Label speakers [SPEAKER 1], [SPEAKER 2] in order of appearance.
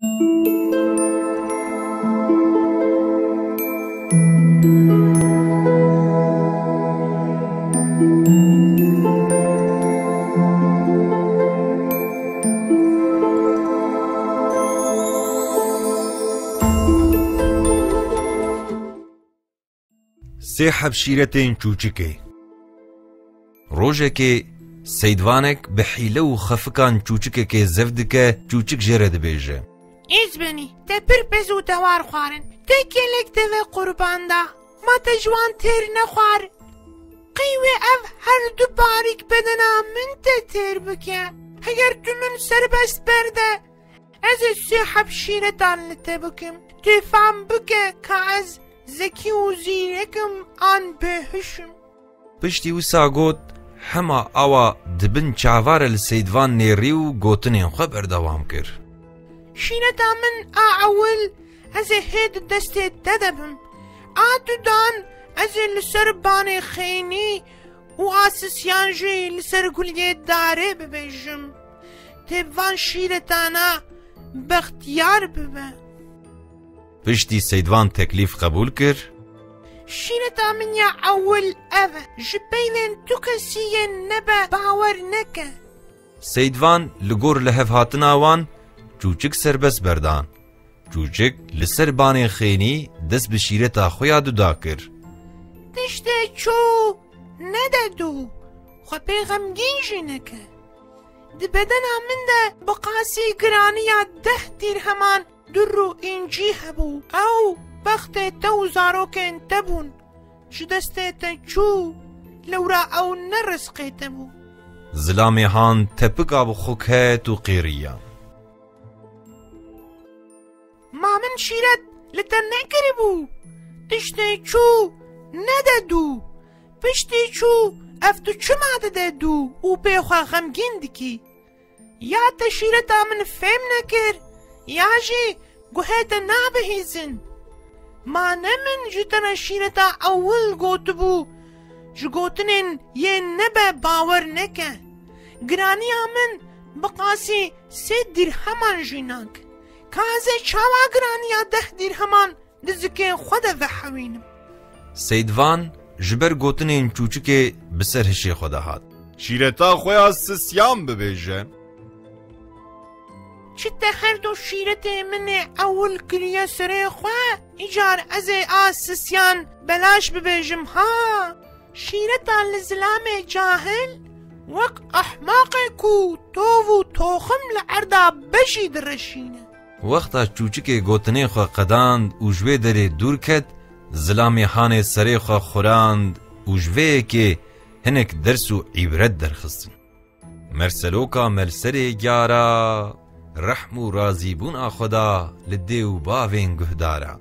[SPEAKER 1] سه حبشیرتین چوچکه روژه که سیدوانک به حیله و خفکان چوچکه که زفدکه چوچک جرد بیجه
[SPEAKER 2] ایز بنی ده پر بزو دوار خوارن ده گلک ده قربان ده ما تجوان تیر نخوار قیوه او هر دو باریک بدنا من ده تیر بکه اگر تو من سربست برده از سه حبشیرتان لته بکم تفهم بکه که از زکی و زیرکم آن بهشم
[SPEAKER 1] پشتی و ساگوت همه آوا دبن چاوار لسیدوان نیری و گوتنین خواه بردوام کر
[SPEAKER 2] شینتا من اول از هید دست ددبم دان از لسر بان خینی و آسسیان جی لسر گلیه داره ببیجم تبوان شیرتانا بختیار ببه
[SPEAKER 1] پشتی سیدوان تکلیف قبول کر
[SPEAKER 2] شیرتا من یا اول اوه جبیلن تو کسی نبه باور نکه
[SPEAKER 1] سیدوان لگور لحف هاتنا وان چوچک سربس بردان چوچک لسر بان خینی دست بشیرتا خویا دودا کر
[SPEAKER 2] تشته چو نددو خو پیغمگین جنکه ده بدنا من ده بقاسی گرانی یا 10 درهمان درو اینجی هبو او بخت تو زاروکن تبون جدسته تنچو لورا او نرسقه تبو
[SPEAKER 1] زلامی هان تپک آب خوکه تو قیریا
[SPEAKER 2] ما من شیرت لتر نکربو تشته چو نددو پشتی چو افتو چو ماده دو او پیخوا غمگین دکی یا تشیرتا من فهم نکر یا جی گوهت نابهیزن ما نمن جتنا شیرتا اول گوتبو جگوتنین یه نبه باور نکه گرانی آمن بقاسی 3 درهمان جیناک کازه چاوا گرانی 10 درهمان دزکه خود وحوینم
[SPEAKER 1] سیدوان جبر گوتنین چوچکه بسر هشی خوده هات
[SPEAKER 3] شیرتا خویا سسیان ببیجه
[SPEAKER 2] چته هر دو شیرت من اول کریه سره خواه ایجار از آسسیان بلاش ببیجم ها شیرتا لزلام جاهل وق احماق کو تو و توخم لعردا بشی درشینه
[SPEAKER 1] وقتا چوچکه گوتنین خواه قداند و جوه داره دور کد زلامی حان سره خواه خوراند و جوه که هنک درس و عبرت درخستن مرسلوکا ملسره گیارا رحم و رازی بون آخدا لده و باوین گهدارا